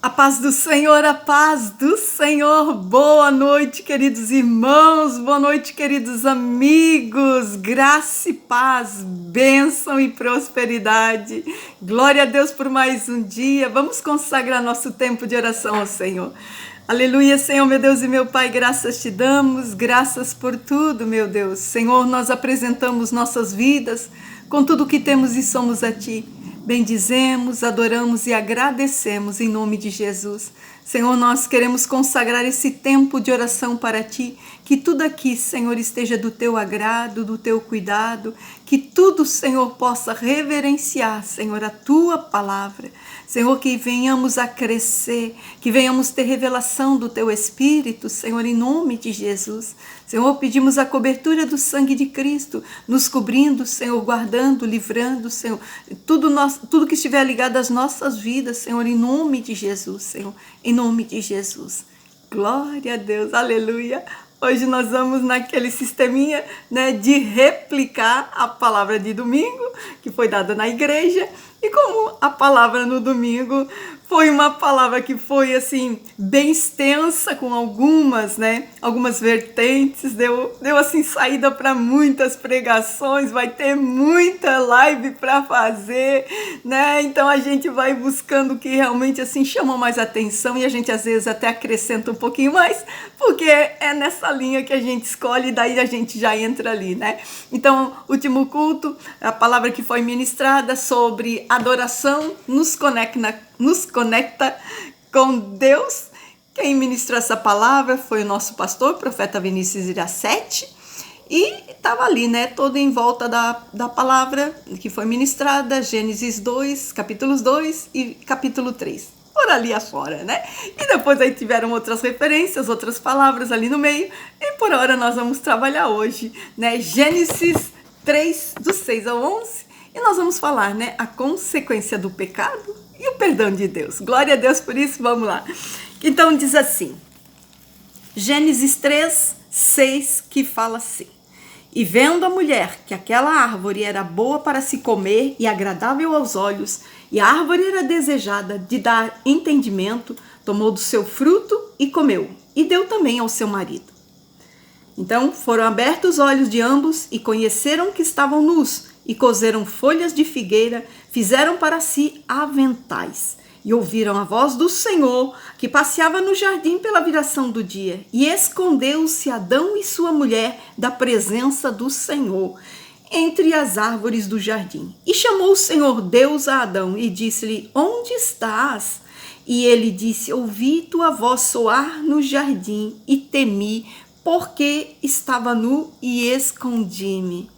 A paz do Senhor, a paz do Senhor. Boa noite, queridos irmãos, boa noite, queridos amigos. Graça e paz, bênção e prosperidade. Glória a Deus por mais um dia. Vamos consagrar nosso tempo de oração ao Senhor. Aleluia, Senhor, meu Deus e meu Pai, graças te damos, graças por tudo, meu Deus. Senhor, nós apresentamos nossas vidas com tudo que temos e somos a Ti. Bendizemos, adoramos e agradecemos em nome de Jesus. Senhor, nós queremos consagrar esse tempo de oração para Ti, que tudo aqui, Senhor, esteja do Teu agrado, do Teu cuidado, que tudo, Senhor, possa reverenciar, Senhor, a Tua palavra. Senhor, que venhamos a crescer, que venhamos ter revelação do Teu Espírito, Senhor, em nome de Jesus. Senhor, pedimos a cobertura do sangue de Cristo, nos cobrindo, Senhor, guardando, livrando, Senhor, tudo que estiver ligado às nossas vidas, Senhor, em nome de Jesus, Senhor, em nome de Jesus. Glória a Deus, aleluia. Hoje nós vamos naquele sisteminha, né, de replicar a palavra de domingo, que foi dada na igreja, e como a palavra no domingo foi uma palavra que foi, assim, bem extensa, com algumas vertentes, deu assim, saída para muitas pregações, vai ter muita live para fazer, né? Então a gente vai buscando o que realmente, assim, chama mais atenção e a gente, às vezes, até acrescenta um pouquinho mais, porque é nessa linha que a gente escolhe e daí a gente já entra ali, né? Então, último culto, a palavra que foi ministrada sobre adoração nos conecta com Deus. Quem ministrou essa palavra foi o nosso pastor, o profeta Vinícius Iracete, e estava ali, né, todo em volta da palavra que foi ministrada, Gênesis 2, capítulos 2 e capítulo 3, por ali afora, né? E depois aí tiveram outras referências, outras palavras ali no meio, e por hora nós vamos trabalhar hoje, né, Gênesis 3, do 6 ao 11, e nós vamos falar, né, a consequência do pecado e o perdão de Deus. Glória a Deus por isso, vamos lá. Então diz assim, Gênesis 3, 6, que fala assim: E vendo a mulher que aquela árvore era boa para se comer e agradável aos olhos, e a árvore era desejada de dar entendimento, tomou do seu fruto e comeu, e deu também ao seu marido. Então foram abertos os olhos de ambos e conheceram que estavam nus, e coseram folhas de figueira, fizeram para si aventais. E ouviram a voz do Senhor, que passeava no jardim pela viração do dia. E escondeu-se Adão e sua mulher da presença do Senhor, entre as árvores do jardim. E chamou o Senhor Deus a Adão e disse-lhe: Onde estás? E ele disse: Ouvi tua voz soar no jardim e temi, porque estava nu e escondi-me.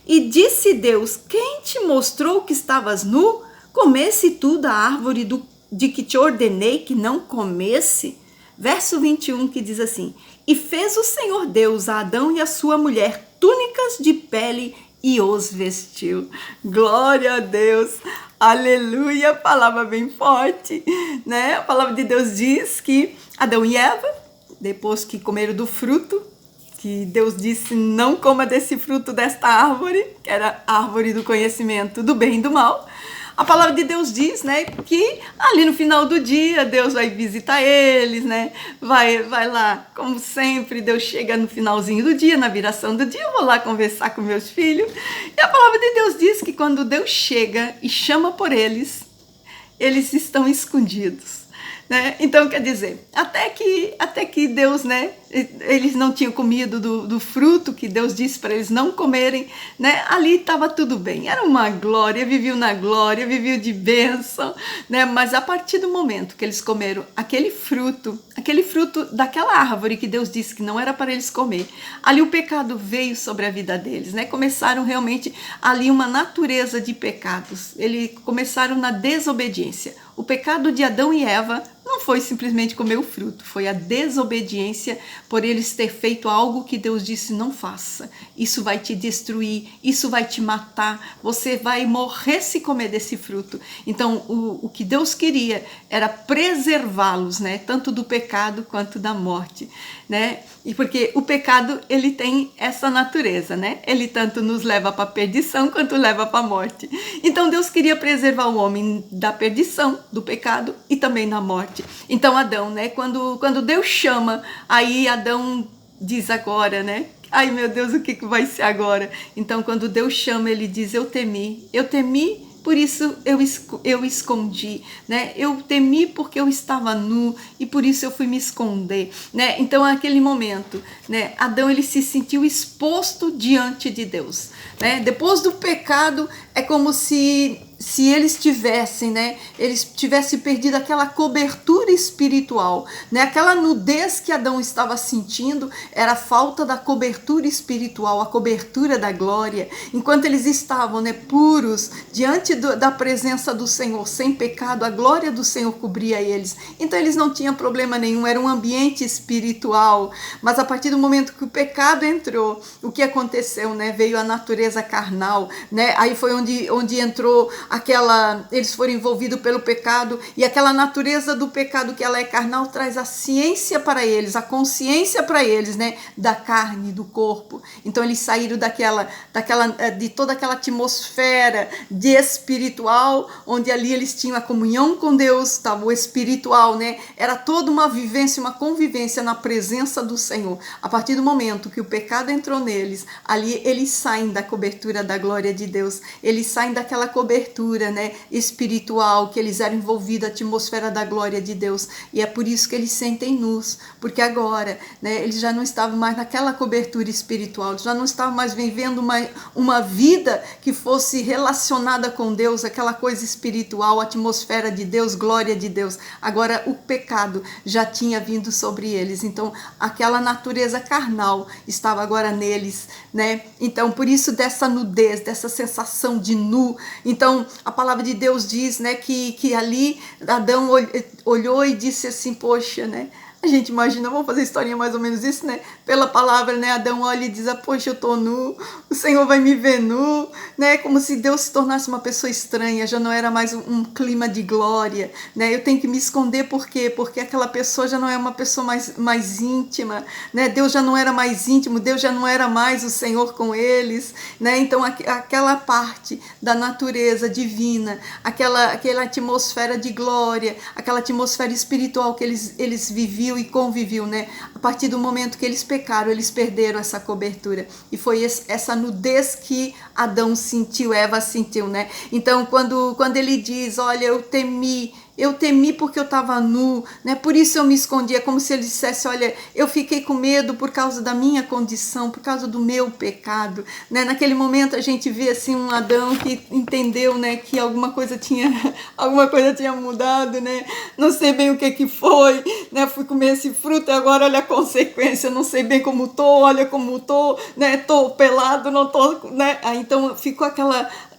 E disse Deus: Quem te mostrou que estavas nu? Comesse tu da árvore de que te ordenei que não comesse? Verso 21, que diz assim: E fez o Senhor Deus a Adão e a sua mulher túnicas de pele e os vestiu. Glória a Deus, aleluia, palavra bem forte, né? A palavra de Deus diz que Adão e Eva, depois que comeram do fruto, que Deus disse: não coma desse fruto desta árvore, que era a árvore do conhecimento do bem e do mal. A palavra de Deus diz, né, que ali no final do dia Deus vai visitar eles, né, vai lá, como sempre, Deus chega no finalzinho do dia, na viração do dia, eu vou lá conversar com meus filhos. E a palavra de Deus diz que quando Deus chega e chama por eles, eles estão escondidos. Né? Então, quer dizer, até que Deus, né, eles não tinham comido do fruto que Deus disse para eles não comerem, né? Ali estava tudo bem, era uma glória, viviam na glória, viviam de bênção, né? Mas a partir do momento que eles comeram aquele fruto daquela árvore que Deus disse que não era para eles comer, ali o pecado veio sobre a vida deles, né? Começaram realmente ali uma natureza de pecados, eles começaram na desobediência. O pecado de Adão e Eva não foi simplesmente comer o fruto, foi a desobediência por eles ter feito algo que Deus disse: não faça, isso vai te destruir, isso vai te matar, você vai morrer se comer desse fruto. Então o que Deus queria era preservá-los, né, tanto do pecado quanto da morte, né? E porque o pecado, ele tem essa natureza, né? Ele tanto nos leva para a perdição quanto leva para a morte. Então Deus queria preservar o homem da perdição, do pecado e também da morte. Então Adão, né, quando Deus chama, aí Adão diz agora, né? Ai, meu Deus, o que vai ser agora? Então, quando Deus chama, ele diz, eu temi, por isso eu escondi, né? Eu temi porque eu estava nu e por isso eu fui me esconder, né? Então, naquele momento, né, Adão, ele se sentiu exposto diante de Deus, né? Depois do pecado, é como se eles tivessem, né, eles tivessem perdido aquela cobertura espiritual, né, aquela nudez que Adão estava sentindo era a falta da cobertura espiritual, a cobertura da glória, enquanto eles estavam, né, puros, diante da presença do Senhor, sem pecado, a glória do Senhor cobria eles, então eles não tinham problema nenhum, era um ambiente espiritual, mas a partir do momento que o pecado entrou, o que aconteceu, né, veio a natureza carnal, né, aí foi onde entrou eles foram envolvidos pelo pecado, e aquela natureza do pecado que ela é carnal traz a ciência para eles, a consciência para eles, né, da carne, do corpo. Então eles saíram de toda aquela atmosfera de espiritual, onde ali eles tinham a comunhão com Deus, estava o espiritual, né, era toda uma vivência, uma convivência na presença do Senhor. A partir do momento que o pecado entrou neles, ali eles saem da cobertura da glória de Deus, eles saem daquela cobertura, né, espiritual, que eles eram envolvidos na atmosfera da glória de Deus, e é por isso que eles sentem nus, porque agora, né, eles já não estavam mais naquela cobertura espiritual, eles já não estavam mais vivendo uma vida que fosse relacionada com Deus, aquela coisa espiritual, atmosfera de Deus, glória de Deus. Agora o pecado já tinha vindo sobre eles, então aquela natureza carnal estava agora neles, né? Então por isso dessa nudez, dessa sensação de nu. Então a palavra de Deus diz, né, que ali Adão olhou e disse assim, poxa, né? A gente imagina, vamos fazer historinha mais ou menos isso, né? Pela palavra, né? Adão olha e diz, poxa, eu tô nu, o Senhor vai me ver nu, né? Como se Deus se tornasse uma pessoa estranha, já não era mais um clima de glória, né? Eu tenho que me esconder, por quê? Porque aquela pessoa já não é uma pessoa mais íntima, né? Deus já não era mais íntimo, Deus já não era mais o Senhor com eles, né? Então aquela parte da natureza divina, aquela atmosfera de glória, aquela atmosfera espiritual que eles viviam e conviviam, né? A partir do momento que eles pecaram, eles perderam essa cobertura, e foi essa nudez que Adão sentiu, Eva sentiu, né? Então quando ele diz, olha, eu temi porque eu estava nu, né? Por isso eu me escondi. É como se ele dissesse, olha, eu fiquei com medo por causa da minha condição, por causa do meu pecado, né? Naquele momento a gente vê assim um Adão que entendeu, né, que alguma coisa tinha mudado, né? Não sei bem o que foi, né? Fui comer esse fruto e agora olha a consequência, não sei bem como tô, olha como tô, né? Tô pelado, não tô, né? Aí, então ficou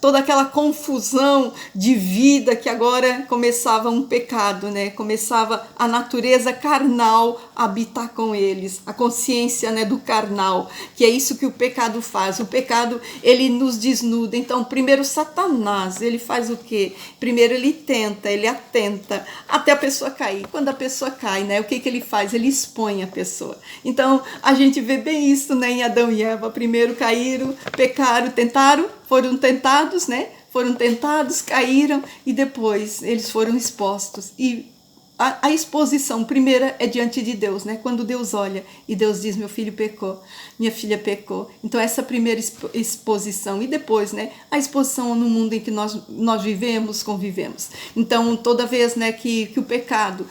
toda aquela confusão de vida, que agora começava um pecado, né? Começava a natureza carnal a habitar com eles, a consciência, né, do carnal, que é isso que o pecado faz. O pecado, ele nos desnuda. Então, primeiro Satanás, ele faz o quê? Primeiro ele atenta até a pessoa cair. Quando a pessoa cai, né, o que ele faz? Ele expõe a pessoa. Então, a gente vê bem isso, né, em Adão e Eva. Primeiro caíram, pecaram, tentaram, foram tentados, né? Foram tentados, caíram, e depois eles foram expostos. E a exposição primeira é diante de Deus, né? Quando Deus olha e Deus diz, meu filho pecou, minha filha pecou. Então essa primeira exposição, e depois, né, a exposição no mundo em que nós vivemos, convivemos. Então toda vez, né, que o pecado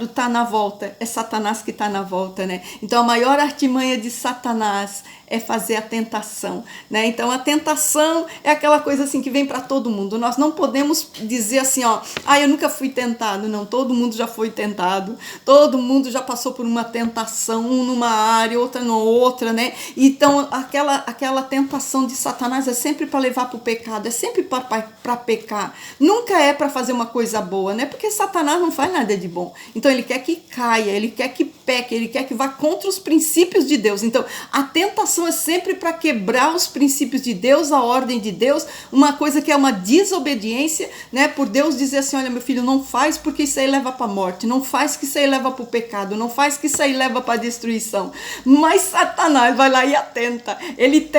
está na volta, é Satanás que está na volta, né? Então a maior artimanha de Satanás é fazer a tentação, né? Então a tentação é aquela coisa assim que vem para todo mundo. Nós não podemos dizer assim, ó, eu nunca fui tentado. Não, todo mundo já foi tentado, todo mundo já passou por uma tentação, um numa área, outra na outra, né? Então aquela tentação de Satanás é sempre para levar para o pecado, é sempre para pecar, nunca é para fazer uma coisa boa, né? Porque Satanás não faz nada de bom. Então ele quer que caia, ele quer que peque, ele quer que vá contra os princípios de Deus. Então a tentação tentação é sempre para quebrar os princípios de Deus, a ordem de Deus, uma coisa que é uma desobediência, né? Por Deus dizer assim, olha meu filho, não faz porque isso aí leva para a morte, não faz que isso aí leva para o pecado, não faz que isso aí leva para a destruição. Mas Satanás vai lá e atenta, ele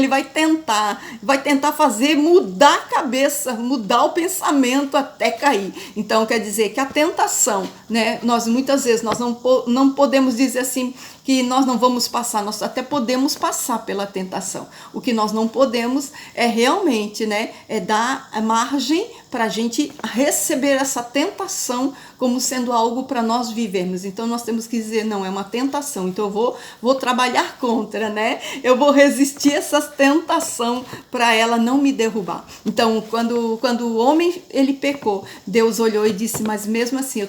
vai tentar fazer mudar a cabeça, mudar o pensamento até cair. Então quer dizer que a tentação, né? Nós muitas vezes nós não podemos dizer assim que nós não vamos passar, nós até podemos passar pela tentação. O que nós não podemos é realmente, né, é dar margem para a gente receber essa tentação como sendo algo para nós vivermos. Então nós temos que dizer, não, é uma tentação, então eu vou trabalhar contra, né? Eu vou resistir essa tentação para ela não me derrubar. Então quando o homem ele pecou, Deus olhou e disse, mas mesmo assim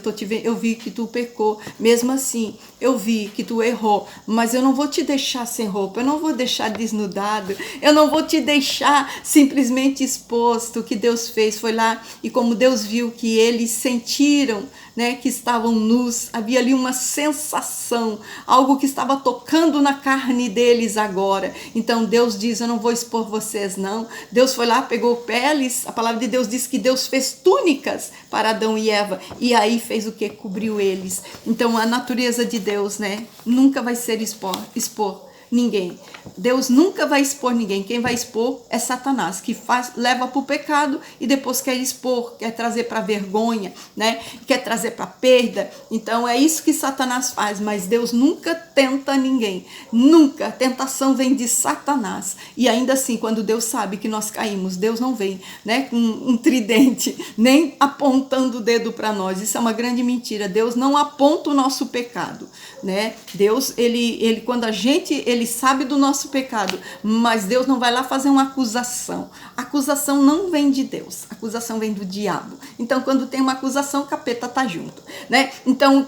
eu vi que tu pecou, mesmo assim eu vi que tu errou, mas eu não vou te deixar sem roupa, eu não vou deixar desnudado, eu não vou te deixar simplesmente exposto. O que Deus fez foi lá, e como Deus viu que eles sentiram, né, que estavam nus, havia ali uma sensação, algo que estava tocando na carne deles agora. Então Deus diz, eu não vou expor vocês não. Deus foi lá, pegou peles, a palavra de Deus diz que Deus fez túnicas para Adão e Eva, e aí fez o que? Cobriu eles. Então a natureza de Deus, né, nunca vai ser expor ninguém. Deus nunca vai expor ninguém. Quem vai expor é Satanás, que leva para o pecado e depois quer expor, quer trazer para vergonha, né? Quer trazer para perda. Então é isso que Satanás faz, mas Deus nunca tenta ninguém. Nunca. A tentação vem de Satanás. E ainda assim, quando Deus sabe que nós caímos, Deus não vem, né, com um tridente, nem apontando o dedo para nós. Isso é uma grande mentira. Deus não aponta o nosso pecado, né? Deus, ele quando ele sabe do nosso pecado, mas Deus não vai lá fazer uma acusação. A acusação não vem de Deus, a acusação vem do diabo. Então, quando tem uma acusação, o capeta tá junto, né? Então,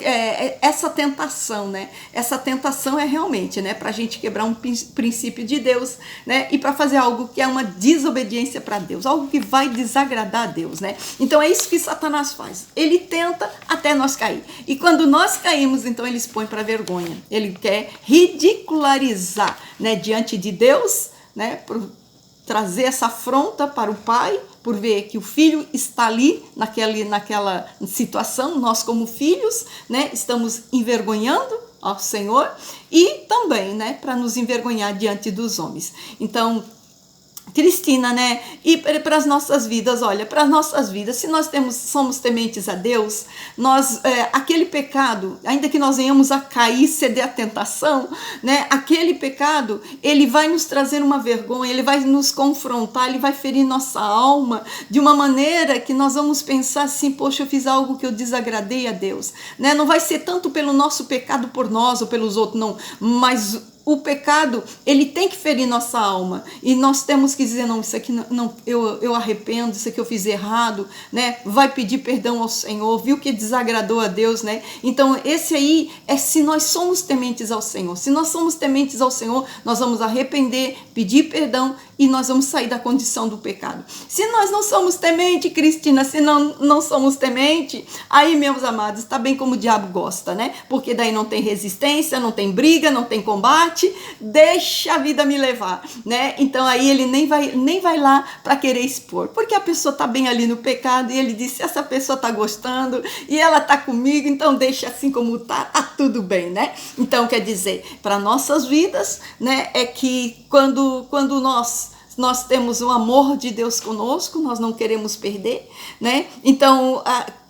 essa tentação, né? Essa tentação é realmente, né, pra gente quebrar um princípio de Deus, né? E para fazer algo que é uma desobediência para Deus, algo que vai desagradar a Deus, né? Então, é isso que Satanás faz. Ele tenta até nós cair. E quando nós caímos, então ele expõe para vergonha. Ele quer ridicularizar, né, diante de Deus, né, por trazer essa afronta para o pai, por ver que o filho está ali naquela situação. Nós como filhos, né, estamos envergonhando ao Senhor, e também, né, para nos envergonhar diante dos homens. Então, Cristina, né? E para as nossas vidas, olha, para as nossas vidas, se nós somos tementes a Deus, aquele pecado, ainda que nós venhamos a cair, ceder à tentação, né? Aquele pecado, ele vai nos trazer uma vergonha, ele vai nos confrontar, ele vai ferir nossa alma de uma maneira que nós vamos pensar assim, poxa, eu fiz algo que eu desagradei a Deus, né? Não vai ser tanto pelo nosso pecado por nós ou pelos outros, não, mas o pecado, ele tem que ferir nossa alma, e nós temos que dizer, não, isso aqui não, eu arrependo, isso aqui eu fiz errado, né? Vai pedir perdão ao Senhor, viu que desagradou a Deus, né? Então esse aí é se nós somos tementes ao Senhor. Se nós somos tementes ao Senhor, nós vamos arrepender, pedir perdão, e nós vamos sair da condição do pecado. Se nós não somos temente, Cristina, se não somos temente, aí, meus amados, está bem como o diabo gosta, né? Porque daí não tem resistência, não tem briga, não tem combate, deixa a vida me levar, né? Então aí ele nem vai lá para querer expor, porque a pessoa está bem ali no pecado, e ele disse, essa pessoa está gostando, e ela está comigo, então deixa assim como tá tudo bem, né? Então quer dizer, para nossas vidas, né, é que quando nós temos o amor de Deus conosco, nós não queremos perder, né? Então,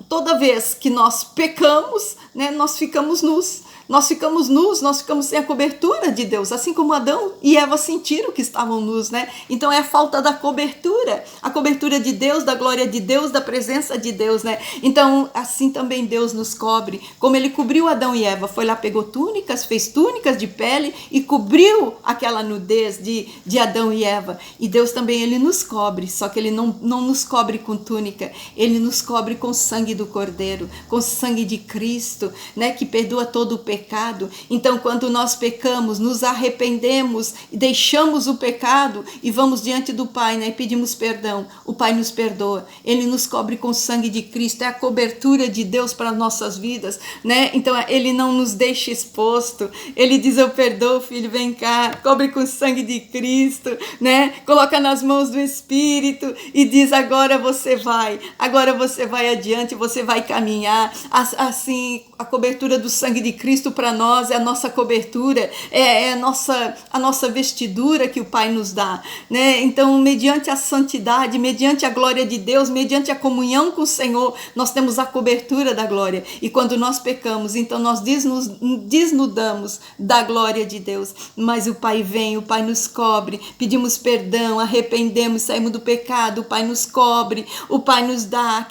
toda vez que nós pecamos, né, nós ficamos nus. Nós ficamos nus, nós ficamos sem a cobertura de Deus, assim como Adão e Eva sentiram que estavam nus, né? Então é a falta da cobertura, a cobertura de Deus, da glória de Deus, da presença de Deus, né? Então assim também Deus nos cobre, como ele cobriu Adão e Eva, foi lá, pegou túnicas, fez túnicas de pele e cobriu aquela nudez de Adão e Eva. E Deus também, ele nos cobre, só que ele não nos cobre com túnica, ele nos cobre com o sangue do Cordeiro, com o sangue de Cristo, né? Que perdoa todo o pecado, pecado. Então, quando nós pecamos, nos arrependemos, deixamos o pecado e vamos diante do Pai, né, e pedimos perdão. O Pai nos perdoa, Ele nos cobre com o sangue de Cristo, é a cobertura de Deus para as nossas vidas, né? Então, Ele não nos deixa exposto. Ele diz: eu perdoo, filho, vem cá, cobre com o sangue de Cristo, né? Coloca nas mãos do Espírito e diz: agora você vai adiante, você vai caminhar. Assim, a cobertura do sangue de Cristo para nós é a nossa cobertura, é a nossa vestidura que o Pai nos dá, né? Então, mediante a santidade, mediante a glória de Deus, mediante a comunhão com o Senhor, nós temos a cobertura da glória. E quando nós pecamos, então nós desnudamos da glória de Deus. Mas o Pai vem, o Pai nos cobre, pedimos perdão, arrependemos, saímos do pecado, o Pai nos cobre, o Pai nos dá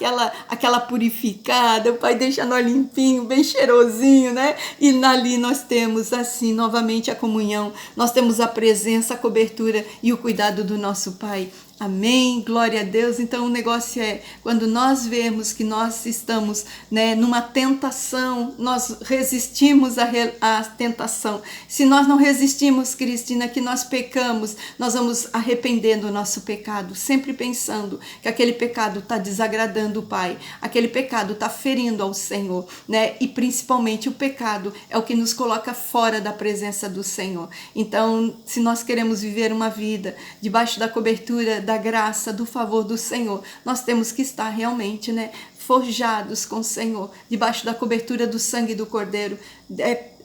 aquela purificada, o Pai deixa nós limpinho, bem cheirosinho, né? E ali nós temos assim novamente a comunhão, nós temos a presença, a cobertura e o cuidado do nosso Pai. Amém, glória a Deus. Então o negócio é, quando nós vemos que nós estamos, né, numa tentação, nós resistimos à tentação. Se nós não resistimos, Cristina, que nós pecamos, nós vamos arrependendo o nosso pecado, sempre pensando que aquele pecado está desagradando o Pai, aquele pecado está ferindo ao Senhor, né? E principalmente o pecado é o que nos coloca fora da presença do Senhor. Então, se nós queremos viver uma vida debaixo da cobertura da graça, do favor do Senhor, nós temos que estar realmente, né, forjados com o Senhor, debaixo da cobertura do sangue do Cordeiro,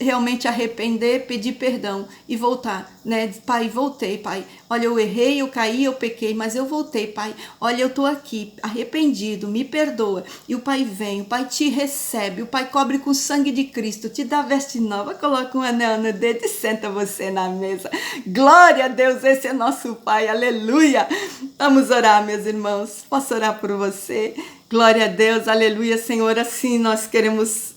realmente arrepender, pedir perdão e voltar, né? Pai, voltei, Pai. Olha, eu errei, eu caí, eu pequei, mas eu voltei, Pai. Olha, eu tô aqui, arrependido, me perdoa. E o Pai vem, o Pai te recebe, o Pai cobre com o sangue de Cristo, te dá veste nova, coloca um anel no dedo e senta você na mesa. Glória a Deus, esse é nosso Pai, aleluia. Vamos orar, meus irmãos. Posso orar por você? Glória a Deus, aleluia, Senhor. Assim nós queremos,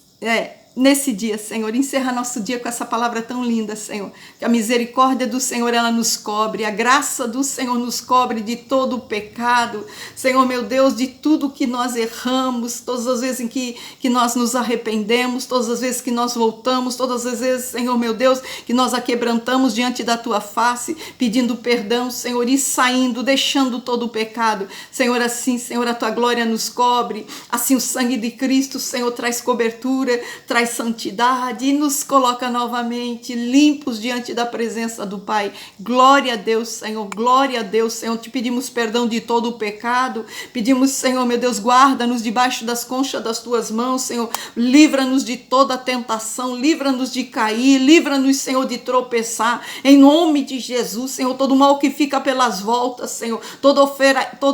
nesse dia, Senhor, encerrar nosso dia com essa palavra tão linda, Senhor, que a misericórdia do Senhor, ela nos cobre, a graça do Senhor nos cobre de todo o pecado, Senhor, meu Deus, de tudo que nós erramos, todas as vezes em que nós nos arrependemos, todas as vezes que nós voltamos, todas as vezes, Senhor, meu Deus, que nós aquebrantamos diante da Tua face, pedindo perdão, Senhor, e saindo, deixando todo o pecado, Senhor, assim, Senhor, a Tua glória nos cobre, assim o sangue de Cristo, Senhor, traz cobertura, traz santidade e nos coloca novamente limpos diante da presença do Pai. Glória a Deus, Senhor, glória a Deus, Senhor. Te pedimos perdão de todo o pecado, pedimos, Senhor, meu Deus, guarda-nos debaixo das conchas das Tuas mãos, Senhor, livra-nos de toda tentação, livra-nos de cair, livra-nos, Senhor, de tropeçar, em nome de Jesus, Senhor, todo mal que fica pelas voltas, Senhor, toda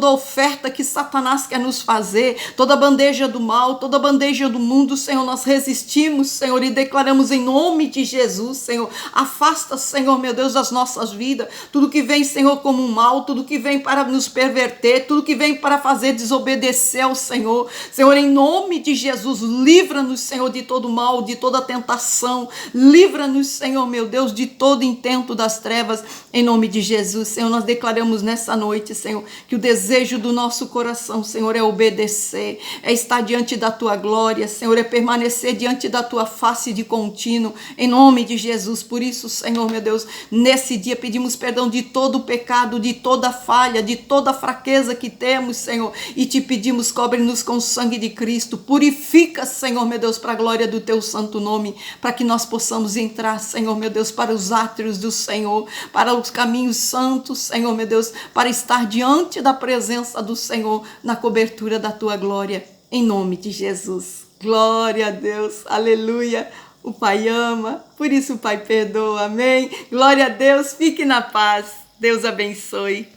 oferta que Satanás quer nos fazer, toda bandeja do mal, toda bandeja do mundo, Senhor, nós resistimos, Senhor, e declaramos em nome de Jesus, Senhor, afasta, Senhor, meu Deus, das nossas vidas, tudo que vem, Senhor, como um mal, tudo que vem para nos perverter, tudo que vem para fazer desobedecer ao Senhor, Senhor, em nome de Jesus, livra-nos, Senhor, de todo mal, de toda tentação, livra-nos, Senhor, meu Deus, de todo intento das trevas, em nome de Jesus, Senhor, nós declaramos nessa noite, Senhor, que o desejo do nosso coração, Senhor, é obedecer, é estar diante da Tua glória, Senhor, é permanecer diante da Tua face de contínuo, em nome de Jesus. Por isso, Senhor, meu Deus, nesse dia pedimos perdão de todo o pecado, de toda falha, de toda fraqueza que temos, Senhor, e te pedimos, cobre-nos com o sangue de Cristo, purifica, Senhor, meu Deus, para a glória do Teu santo nome, para que nós possamos entrar, Senhor, meu Deus, para os átrios do Senhor, para os caminhos santos, Senhor, meu Deus, para estar diante da presença do Senhor, na cobertura da Tua glória, em nome de Jesus. Glória a Deus, aleluia, o Pai ama, por isso o Pai perdoa, amém, glória a Deus, fique na paz, Deus abençoe.